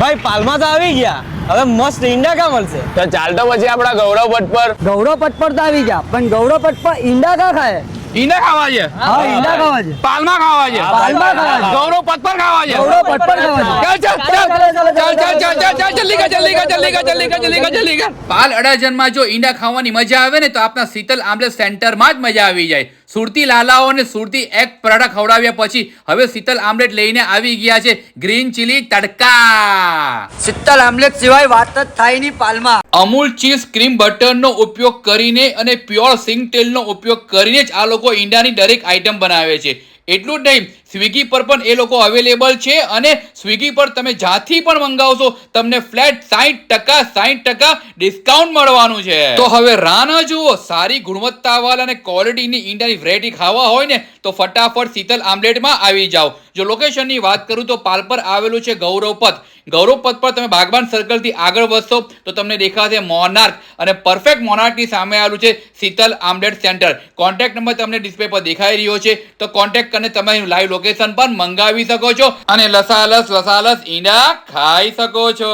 ભાઈ પાલમાં તો આવી ગયા, હવે મસ્ત ઈંડા કા મળશે? તો ચાલ તો પછી આપડા ગૌરવ પટ પર. ગૌરવ પટ પર તો આવી ગયા, પણ ગૌરવ પટ પર ઈંડા કા ખાય? ઈંડા ખાવા છે, હા ઈંડા ખાવા છે, પાલમાં ખાવા છે, પાલમાં ખાવા છે, ગૌરવ પટ પર ખાવા છે. ગૌરવ પટ પર ખાવા છે. ચાલ જલ્દી કર. પાલ અડાજણમાં જો ઈંડા ખાવાની મજા આવે ને તો આપણા શીતલ આમલેટ સેન્ટરમાં જ મજા આવી જાય. સુરતી લાલાઓ અને સુરતી એગ પરાઠા ખવડાવ્યા પછી હવે શીતલ આમલેટ લઈને આવી ગયા છે ગ્રીન ચીલી તડકા. શીતલ આમલેટ સિવાય વાત જ થાય નહીં પાલમાં. અમૂલ ચીઝ ક્રીમ બટરનો ઉપયોગ કરીને અને પ્યોર સિંગ તેલનો ઉપયોગ કરીને જ આ લોકો ઈંડાની દરેક આઈટમ બનાવે છે. એટલું જ નહીં, સ્વિગી પર પણ એ લોકો અવેલેબલ છે અને સ્વિગી પર તમે જ્યાંથી પણ મંગાવશો તમને ફ્લેટ 60% ડિસ્કાઉન્ટ મળવાનું છે. તો હવે રાહ ન જુઓ, સારી ગુણવત્તાવાળા અને ક્વોલિટીની ઈંડાની વેરાયટી ખાવા હોય ને તો ફટાફટ શીતલ આમલેટમાં આવી જાઓ. જો લોકેશનની વાત કરું તો પાલ પર આવેલું છે ગૌરવ પથ. ગૌરવ પથ પર તમે બાગબાન સર્કલથી આગળ વધશો તો તમને દેખાશે મોનાર્ક, અને પરફેક્ટ મોનાર્કની સામે આવેલું છે Sheetal omelette centre. Contact number તમને ડિસ્પ્લે પર દેખાઈ રહ્યો છે, તો કોન્ટેક્ટ કરીને તમે લાઈવ લોકેશન પર મંગાવી શકો છો અને લસાલસ ઈંડા ખાઈ શકો છો.